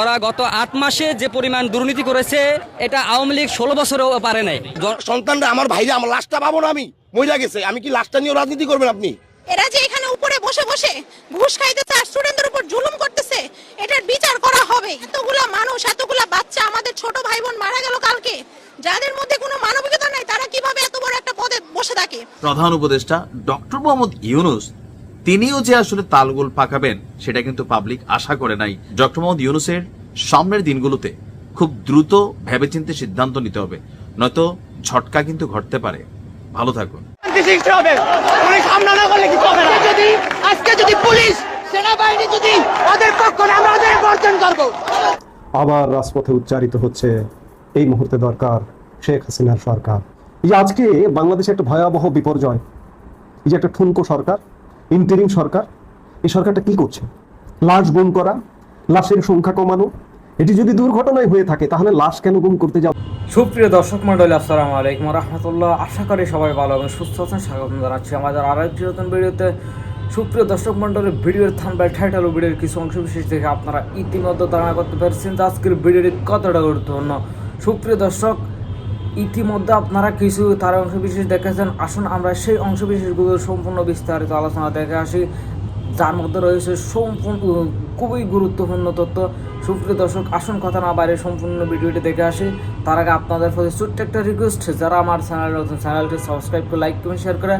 ওরা গত ৮ মাসে যে পরিমাণ দুর্নীতি করেছে এটা আওয়ামী লীগ ১৬ বছরেও পারে নাই। সন্তানরা আমার ভাইরা আমার লাশটা পাবো না, আমি মহিলা গেছে, আমি কি লাশটা নিয়ে রাজনীতি করবেন আপনি? এরা যে এখানে উপরে বসে বসে ঘুষ খাইতেছে আর স্টুডেন্টদের উপর জুলুম করতেছে, এটার বিচার করা হবে। এতগুলা মানুষ, এতগুলা বাচ্চা, আমাদের ছোট ভাই বোন মারা গেল কালকে, যাদের মধ্যে কোনো মানবিকতা নাই, তারা কিভাবে এত বড় একটা পদে বসে থাকে? প্রধান উপদেষ্টা ডক্টর মোহাম্মদ ইউনূস তিনিও যে আসলে তালগোল পাকাবেন সেটা কিন্তু পাবলিক আশা করে নাই। ডক্টর মোহাম্মদ ইউনূসের সামনের দিনগুলোতে খুব দ্রুত ভেবেচিন্তে সিদ্ধান্ত নিতে হবে, নয়তো ঝটকা কিন্তু ঘটতে পারে। ভালো থাকুন। আজকে যদি পুলিশ সেনাবাহিনী যদি ওদের পক্ষ আমরা ওদের বর্জন করব। আবার রাজপথে উচ্চারিত হচ্ছে এই মুহূর্তে দরকার শেখ হাসিনার সরকার। এই যে আজকে বাংলাদেশে একটা ভয়াবহ বিপর্যয়, এই যে একটা ঠুনকো সরকার, ইন্টারিম সরকার, এই সরকারটা কি করছে? লাশ গুম করা, লাশের সংখ্যা কমানো। এটি যদি দুর্ঘটনায় হয়ে থাকে তাহলে লাশ কেন গুম করতে যাও? সুপ্রিয় দর্শক মন্ডলী, আসসালামু আলাইকুম রাহমাতুল্লাহ। আশা করি সবাই ভালো এবং সুস্থ আছেন। স্বাগত জানাচ্ছি আমাদের আরেকটি নতুন ভিডিওতে। সুপ্রিয় দর্শক মন্ডলী, ভিডিওর থাম্বনেল, টাইটেল ও ভিডিওর কিছু অংশ বিশেষ দেখে আপনারা ইতিমধ্যে ধারণা করতে পারছেন যে আজকের ভিডিওটি কতটা গুরুত্বপূর্ণ। সুপ্রিয় দর্শক, ইতিমধ্যে আপনারা কিছু তার অংশ বিশেষ দেখেছেন। আসুন আমরা সেই অংশ বিশেষগুলোর সম্পূর্ণ বিস্তারিত আলোচনা দেখে আসি, যার মধ্যে রয়েছে সম্পূর্ণ খুবই গুরুত্বপূর্ণ তথ্য। সুপ্রিয় দর্শক, আসুন কথা না বাইরে সম্পূর্ণ ভিডিওটি দেখে আসি। তার আগে আপনাদের প্রতি ছোট্ট একটা রিকোয়েস্ট, যারা আমার চ্যানেলটি সাবস্ক্রাইব করে লাইক করে শেয়ার করে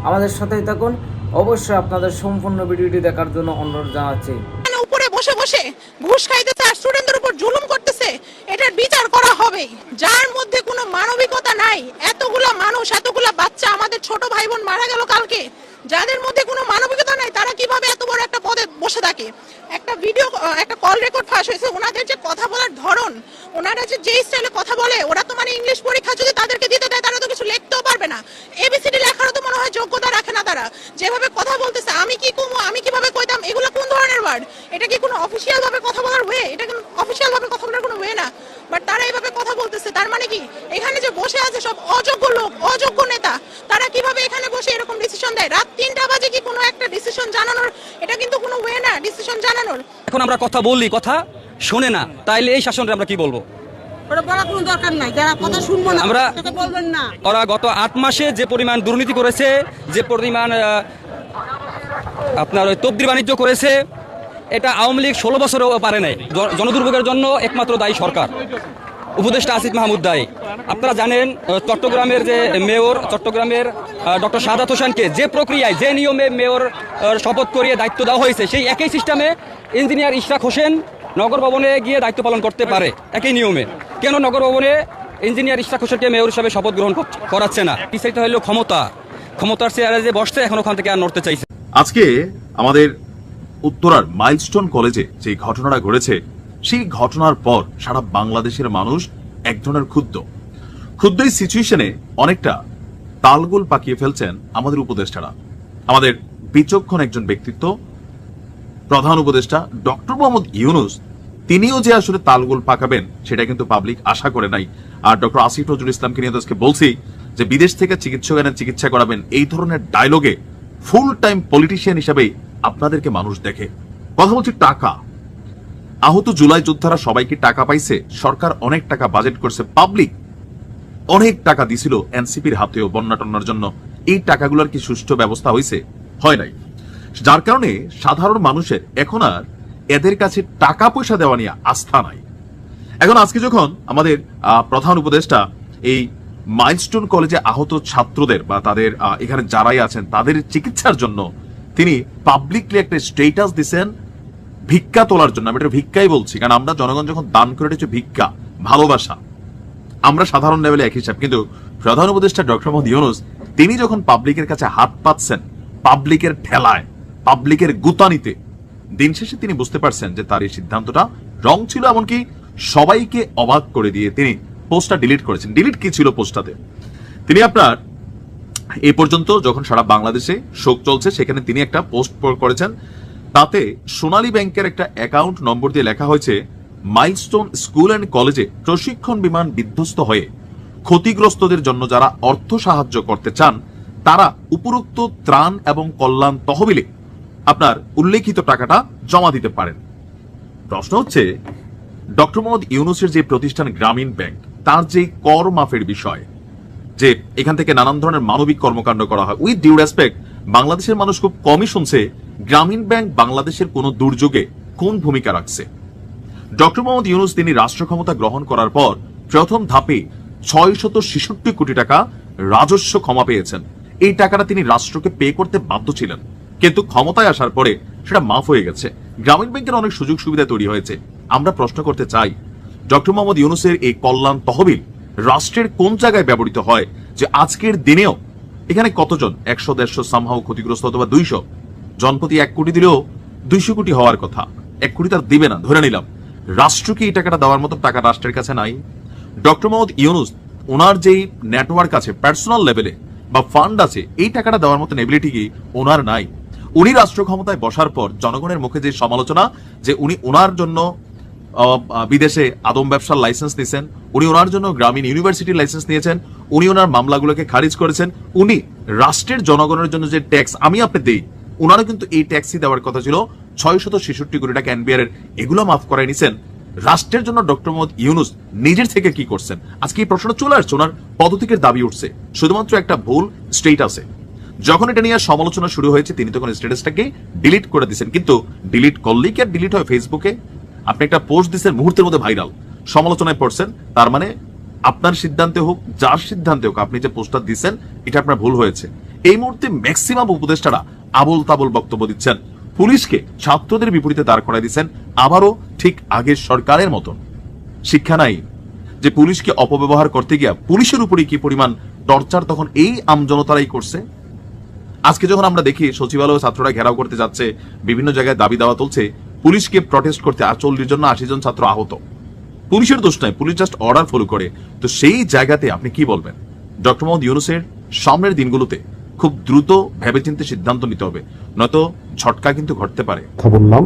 আমাদের সাথেই থাকুন। অবশ্যই আপনাদের সম্পূর্ণ ভিডিওটি দেখার জন্য অনুরোধ জানাচ্ছি। উপরে বসে বসে ঘুষ খাইতেছে আর স্টুডেন্টদের উপর জুলুম করতেছে, এটার বিচার করা হবে। যার মধ্যে কোনো মানবিকতা নাই, এতগুলা মানুষ, এতগুলা বাচ্চা, আমাদের ছোট ভাই বোন মারা গেল কালকে, যাদের মধ্যে কোনো মানবিকতা নাই, তারা কিভাবে এত বড় একটা পদে বসে থাকে? একটা ভিডিও, একটা কল রেকর্ড ফাঁস হয়েছে। ওনাদের যে কথা বলার ধরন, ওনারা যে স্টাইলে কথা বলে, ওরা তো মানে ইংলিশ পরীক্ষা যদি তাদেরকে দিতে দেয়, তারা তো কিছু লিখতেও পারবে না। এবিসিডি লেখারও তো মনে হয় যোগ্যতা রাখে না তারা। যেভাবে কথা বলতেছে, আমি কি কমু, আমি কিভাবে কইতাম, এগুলো কোন ধরনের ওয়ার্ড? এটা কি কোনো অফিসিয়াল ভাবে কথা বলার ওয়ে? এটা কিন্তু অফিসিয়াল ভাবে কথা বলার কোনো ওয়ে না। বাট তারা এইভাবে কথা বলতেছে, তার মানে কি এখানে যে বসে আছে সব অযোগ্য লোক, অযোগ্য নেতা, তারা কিভাবে এখানে বসে এরকম ডিসিশন দেয়? রাত 3টা বাজে কি কোনো একটা ডিসিশন জানানোর? এটা কিন্তু কোনো ওয়ে না ডিসিশন জানানোর। এখন আমরা কথা বললি, কথা শোনে না, তাইলে এই শাসনটা আমরা কি বলবো? আমরা ওরা গত ৮ মাসে যে পরিমাণ দুর্নীতি করেছে, যে পরিমাণ আপনার ওই তবদির বাণিজ্য করেছে, এটা আওয়ামী লীগ ১৬ বছরেও পারে নাই। জনদুর্ভোগের জন্য একমাত্র দায়ী সরকার, উপদেষ্টা আসিফ মাহমুদ দায়ী। আপনারা জানেন চট্টগ্রামের যে মেয়র, চট্টগ্রামের ডক্টর শাহাদাত হোসেনকে যে প্রক্রিয়ায়, যে নিয়মে মেয়র শপথ করিয়ে দায়িত্ব দেওয়া হয়েছে, সেই একই সিস্টেমে ইঞ্জিনিয়ার ইশরাক হোসেন নগর ভবনে গিয়ে দায়িত্ব পালন করতে পারে একই নিয়মে। কেন নগর ভবনে ইঞ্জিনিয়ার ইশরাক হোসেনকে মেয়র হিসাবে শপথ গ্রহণ করাচ্ছে না? বিষয়টা হলো ক্ষমতার চেয়ারে যে বসতে, এখন ওখান থেকে আর নড়তে চাইছে। আজকে আমাদের উত্তরার মাইলস্টোন কলেজে যে ঘটনাটা ঘটেছে, সেই ঘটনার পর সারা বাংলাদেশের মানুষ এক ধরনের ক্ষুদ্র এই সিচুয়েশনে অনেকটা তালগোল পাকিয়ে ফেলছেন আমাদের উপদেষ্টারা। আমাদের বিচক্ষণ একজন ব্যক্তিত্ব, প্রধান উপদেষ্টা ডক্টর মোহাম্মদ ইউনূস, তিনিও যে আসলে তালগোল পাকাবেন সেটা কিন্তু পাবলিক আশা করে নাই। আর ডক্টর আসিফ নজরুল ইসলামকে নিয়ে আজকে বলছি যে বিদেশ থেকে চিকিৎসক এনে চিকিৎসা করাবেন, এই ধরনের ডায়লগে ফুল টাইম পলিটিশিয়ান হিসেবে আপনাদেরকে মানুষ দেখে। কথা বলছি টাকা, আহত জুলাই যোদ্ধারা সবাইকে টাকা পাইছে, সরকার অনেক টাকা বাজেট করছে, পাবলিক অনেক টাকা দিছিল এনসিপির হাতেও বন্যা টন্যার জন্য। এই টাকাগুলোর কি সুষ্ঠু ব্যবস্থা হয়েছে? হয় নাই। যার কারণে সাধারণ মানুষের এখন আর এদের কাছে টাকা পয়সা দেওয়া নিয়ে আস্থা নাই। এখন আজকে যখন আমাদের প্রধান উপদেষ্টা এই মাইলস্টোন কলেজে আহত ছাত্রদের বা তাদের এখানে যারাই আছেন তাদের চিকিৎসার জন্য তিনি পাবলিকলি একটা স্টেটাস দিচ্ছেন ভিক্ষা তোলার জন্য। আমি এটা ভিক্ষাই বলছি, কারণ আমরা জনগণ যখন দান করে এটা হচ্ছে ভিক্ষা, ভালোবাসা। আমরা সাধারণ লেভেলে এক হিসাব, কিন্তু প্রধান উপদেষ্টা ডক্টর মোহাম্মদ ইউনূস তিনি যখন পাবলিকের কাছে হাত পাচ্ছেন, পাবলিকের ঠেলায়, পাবলিকের গুতানিতে, দিন শেষে তিনি বুঝতে পারছেন যে তার এই সিদ্ধান্তটা রং ছিল। এমনকি সবাইকে অবাক করে দিয়ে তিনি পোস্টটা ডিলিট করেছেন। ডিলিট কি ছিল পোস্টটাতে? তিনি আপনার এই পর্যন্ত যখন সারা বাংলাদেশে শোক চলছে, সেখানে তিনি একটা পোস্ট করেছেন, তাতে সোনালী ব্যাংকের একটা অ্যাকাউন্ট নম্বর দিয়ে লেখা হয়েছে, মাইলস্টোন স্কুল অ্যান্ড কলেজে প্রশিক্ষণ বিমান বিধ্বস্ত হয়ে ক্ষতিগ্রস্তদের জন্য যারা অর্থ সাহায্য করতে চান তারা উপরোক্ত ত্রাণ এবং কল্যাণ তহবিলে আপনার উল্লেখিত টাকাটা জমা দিতে পারেন। প্রশ্ন হচ্ছে, ডক্টর মোহাম্মদ ইউনূসের যে প্রতিষ্ঠান গ্রামীণ ব্যাংক, তার যে কর মাফের বিষয়, যে এখান থেকে নানান ধরনের মানবিক কর্মকাণ্ড করা হয়, উইথ ডিউ রেসপেক্ট, বাংলাদেশের মানুষ খুব কমই শুনছে গ্রামীণ ব্যাংক বাংলাদেশের কোন দুর্যোগে কোন ভূমিকা রাখছে। ডক্টর মোহাম্মদ ইউনূস তিনি রাষ্ট্র ক্ষমতা গ্রহণ করার পর প্রথম ধাপে 666 কোটি টাকা রাজস্ব ক্ষমা পেয়েছেন। এই টাকাটা তিনি রাষ্ট্রকে পে করতে বাধ্য ছিলেন, কিন্তু ক্ষমতায় আসার পরে সেটা মাফ হয়ে গেছে। গ্রামীণ ব্যাংকের অনেক সুযোগ সুবিধা তৈরি হয়েছে। আমরা প্রশ্ন করতে চাই, ডক্টর মোহাম্মদ ইউনূসের এই কল্যাণ তহবিল রাষ্ট্রের কোন জায়গায় ব্যবহৃত হয় যে আজকের দিনেও এখানে কতজন 100-150 সামহাও ক্ষতিগ্রস্ত, অথবা 200 জনপ্রতি 1 কোটি দিলেও 200 কোটি হওয়ার কথা, 1 কোটি তার দিবে না ধরে নিলাম, রাষ্ট্রকে এই টাকাটা দেওয়ার মতো টাকা রাষ্ট্রের কাছে নাই। ডক্টর মোহাম্মদ ইউনূস ওনার যেই নেটওয়ার্ক আছে পার্সোনাল লেভেলে বা ফান্ড আছে, এই টাকাটা দেওয়ার মতো এবিলিটি কি ওনার নাই। উনি রাষ্ট্র ক্ষমতায় বসার পর জনগণের মুখে যে সমালোচনা যে উনি ওনার জন্য বিদেশে আদম ব্যবসার লাইসেন্স নিয়েছেন, উনি ওনার জন্য গ্রামীণ ইউনিভার্সিটির লাইসেন্স নিয়েছেন, উনি ওনার মামলাগুলোকে খারিজ করেছেন, উনি রাষ্ট্রের জনগণের জন্য যে ট্যাক্স আমি আপনি দেই, ওনারও কিন্তু এই ট্যাক্সই দেওয়ার কথা ছিল 666 কোটি টাকা এনবিআর এর, এগুলো মাফ করাই নিছেন। রাষ্ট্রের জন্য ডক্টর মোহাম্মদ ইউনূস নিজের থেকে কি করছেন? আজকে এই প্রশ্ন চলে আসছে, ওনার পদত্যাগের দাবি উঠছে, শুধুমাত্র একটা ভুল স্টেট আছে। যখন এটা নিয়ে সমালোচনা শুরু হয়েছে তিনি তখন স্ট্যাটাসটাকে ডিলিট করে দিয়েছেন, কিন্তু ডিলিট করলেই কি আর ডিলিট হয়? ফেসবুকে আপনি একটা পোস্ট দিয়েছেন, মুহূর্তের মধ্যে ভাইরাল, সমালোচনায় পড়ছেন, তার মানে আপনার সিদ্ধান্তে হোক যার সিদ্ধান্তে হোক আপনি যে পোস্টটা দিচ্ছেন এটা আপনার ভুল হয়েছে। এই মুহূর্তে ম্যাক্সিমাম উপদেষ্টারা আবল তাবল বক্তব্য দিচ্ছেন, পুলিশকে ছাত্রদের বিপরীতে দাঁড় করাই দিচ্ছেন, আবারও ঠিক আগের সরকারের মতন। শিক্ষা নাই যে পুলিশকে অপব্যবহার করতে গিয়া পুলিশের উপরে কি পরিমাণ টর্চার তখন এই আমজনতারাই করছে। আজকে যখন আমরা দেখি সচিবালয় ছাত্ররা ঘেরাও করতে যাচ্ছে, বিভিন্ন জায়গায় দাবি দাওয়া তুলছে, পুলিশকে প্রটেস্ট করতে 40 জন না 80 জন ছাত্র আহত, পুলিশের দোষ নাই, পুলিশ জাস্ট অর্ডার ফলো করে। তো সেই জায়গাতে আপনি কি বলবেন? ডক্টর মোহাম্মদ ইউনূসের সামনের দিনগুলোতে খুব দ্রুত ভেবেচিন্তে সিদ্ধান্ত নিতে হবে, নয়তো ঝটকা কিন্তু ঘটতে পারে। কথা বললাম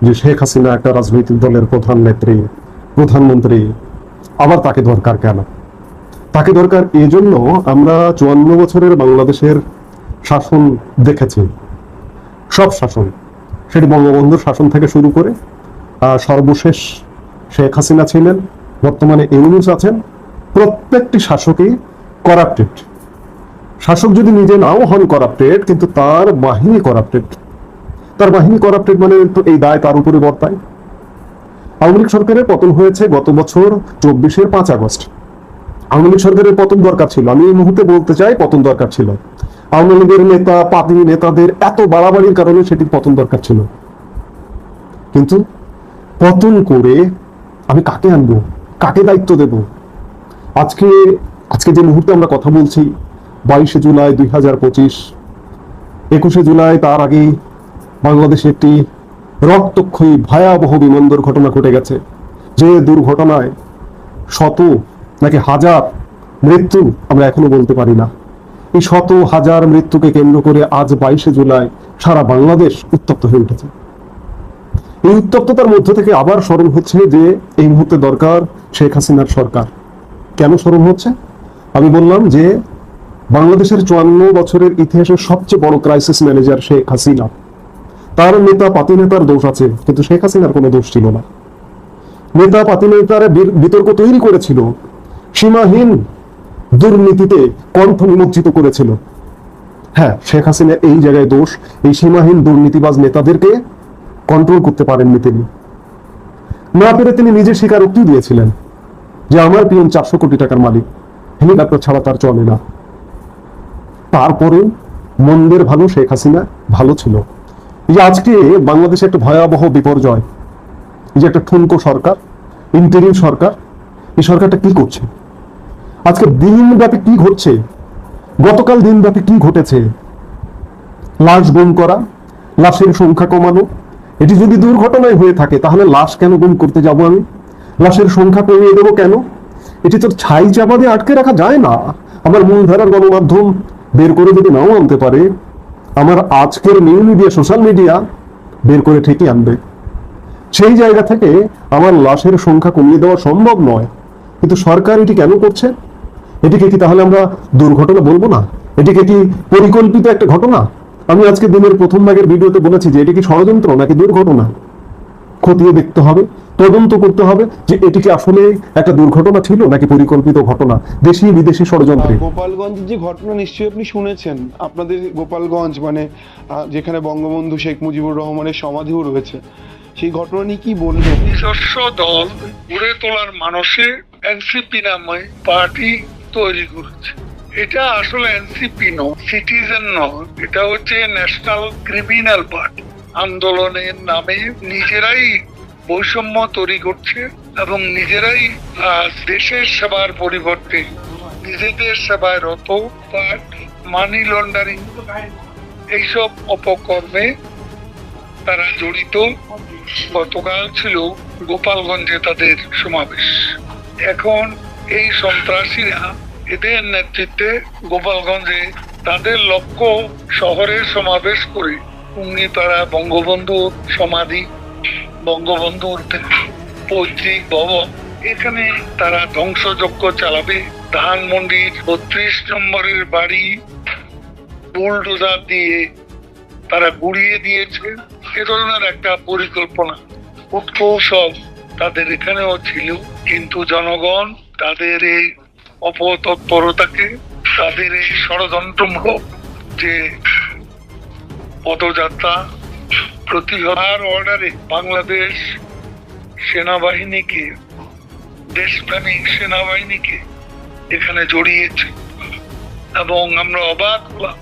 যে শেখ হাসিনা একটা রাজনৈতিক দলের প্রধান নেত্রী, প্রধানমন্ত্রী, আবার তাকে দরকার কেন? তাকে দরকার এজন্য আমরা 54 বছরের বাংলাদেশের শাসন দেখেছি, সব শাসন, সেটি বঙ্গবন্ধুর শাসন থেকে শুরু করে সর্বশেষ শেখ হাসিনা ছিলেন, বর্তমানে ইউনূস আছেন, প্রত্যেকটি শাসকই করাপ্টেড। শাসক যদি নিজে নাও হন করাপ্টেড, কিন্তু তার বাহিনী করাপ্টেড। তার বাহিনী করাপ্টেড মানে তো এই দায় তার উপরে বর্তায়। আওয়ামী লীগ সরকারের পতন হয়েছে গত বছর 24-এর 5 আগস্ট। আওয়ামী লীগ সরকারের পতন দরকার ছিল, আমি এই মুহূর্তে বলতে চাই পতন দরকার ছিল। আওয়ামী লীগের নেতা পাতি নেতাদের এত বাড়াবাড়ির কারণে সেটির পতন দরকার ছিল। কিন্তু পতন করে আমি কাকে আনবো, কাকে দায়িত্ব দেব? আজকে যে মুহূর্তে আমরা কথা বলছি, 22শে জুলাই 2025, 21শে জুলাই তার আগে বাংলাদেশে একটি রক্তক্ষয়ী ভয়াবহ বিমান দুর্ঘটনা ঘটে গেছে, যে দুর্ঘটনায় শত নাকি হাজার মৃত্যু আমরা এখনো বলতে পারি না। এই শত হাজার মৃত্যুকে কেন্দ্র করে আজ 22শে জুলাই সারা বাংলাদেশ উত্তপ্ত হয়ে উঠেছে। এই উত্তপ্ততার মধ্য থেকে আবার স্মরণ হচ্ছে যে এই মুহূর্তে দরকার শেখ হাসিনার সরকার। কেন স্মরণ হচ্ছে? আমি বললাম যে বাংলাদেশের 54 বছরের ইতিহাসের সবচেয়ে বড় ক্রাইসিস ম্যানেজার শেখ হাসিনা। তার নেতা পাতি নেতার দোষ আছে, কিন্তু শেখ হাসিনার কোনো দোষ ছিল না। নেতা পাতি নেতারা বিতর্ক তৈরি করেছিল, সীমাহীন দুর্নীতিতে কণ্ঠ নিমজ্জিত করেছিল। হ্যাঁ, শেখ হাসিনা এই জায়গায় দোষ, এই সীমাহীন দুর্নীতিবাজ নেতাদেরকে কন্ট্রোল করতে পারেননি তিনি। না পেরে তিনি নিজে স্বীকারোক্তি দিয়েছিলেন যে আমার পিয়ন 400 কোটি টাকার মালিক, হেলিকপ্টার ছাড়া তার চলে না। তারপরে মন্দের ভালো শেখ হাসিনা ভালো ছিল। এই যে আজকে বাংলাদেশে একটা ভয়াবহ বিপর্যয়, এই যে একটা ঠুনকো সরকার, ইন্টারিম সরকার, এই সরকারটা কি করছে? আজকে দিনব্যাপী কি ঘটছে? গতকাল দিনব্যাপী কি ঘটেছে? লাশ গুম করা, লাশের সংখ্যা কমানো। এটি যদি দুর্ঘটনায় হয়ে থাকে তাহলে লাশ কেন গুম করতে যাব আমি? লাশের সংখ্যা কমিয়ে দেবো কেন? এটি তো ছাই চাপা দিয়ে আটকে রাখা যায় না। আমার মূলধারার গণমাধ্যম বের করে যদি নাও আনতে পারে, আমার আজকের নিউ মিডিয়া, সোশ্যাল মিডিয়া বের করে ঠিকই আনবে। সেই জায়গা থেকে আমার লাশের সংখ্যা কমিয়ে দেওয়া সম্ভব নয়, কিন্তু সরকার এটি কেন করছে? এটিকে কি তাহলে আমরা দুর্ঘটনা বলবো না? এটিকে কি পরিকল্পিত একটা ঘটনা? আমি আজকে দিনের প্রথম ভাগের ভিডিওতে বলেছি যে এটি কি ষড়যন্ত্র নাকি দুর্ঘটনা। খতিয়ে দেখতে হবে, তদন্ত করতে হবে যে এটি কি আসলে একটা দুর্ঘটনা ছিল নাকি পরিকল্পিত ঘটনা, দেশি বিদেশি ষড়যন্ত্রে। গোপালগঞ্জের যে ঘটনা নিশ্চয়ই আপনি শুনেছেন। আপনাদের গোপালগঞ্জ মানে যেখানে বঙ্গবন্ধু শেখ মুজিবুর রহমানের সমাধিও রয়েছে, সেই ঘটনা নিয়ে কি বলবেন? নিজস্ব দল গড়ে তোলার মানুষে এনসিপি নামে পার্টি তৈরি করেছে। এটা আসলে এনসিপি নয়, সিটিজেন নয়, এটা হচ্ছে ন্যাশনাল ক্রিমিনাল পার্টি। আন্দোলনের নামে নিজেরাই বৈষম্য তৈরি করছে এবং নিজেরাই দেশের সেবার পরিবর্তে নিজেদের সেবায় রত, মানি লন্ডারিং এইসব অপকর্মে তারা জড়িত। গতকাল ছিল গোপালগঞ্জে তাদের সমাবেশ। এখন এই সন্ত্রাসীরা এদের নেতৃত্বে গোপালগঞ্জে তাদের লক্ষ্য শহরের সমাবেশ করে টুঙ্গিপাড়া বঙ্গবন্ধুর সমাধি, বঙ্গবন্ধুর পৈতৃক ভবন, এখানে তারা ধ্বংসযজ্ঞ চালাবে। ধানমন্ডির 32 নম্বরের বাড়ি বুলডোজার দিয়ে তারা গুড়িয়ে দিয়েছে। এ ধরনের একটা পরিকল্পনা, উৎকৌশল তাদের এখানেও ছিল। কিন্তু জনগণ তাদের এই অপতৎপরতাকে, তাদের এই ষড়যন্ত্রমূলক যে পদযাত্রা প্রতিহতার অর্ডারে বাংলাদেশ সেনাবাহিনীকে, দেশপ্রেমিক সেনাবাহিনীকে এখানে জড়িয়েছে। এবং আমরা অবাক হলাম,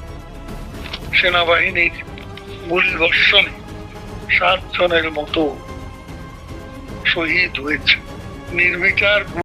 সেনাবাহিনীর গুলিবর্ষণে 7 জনের মতো শহীদ হয়েছে। নির্বিচার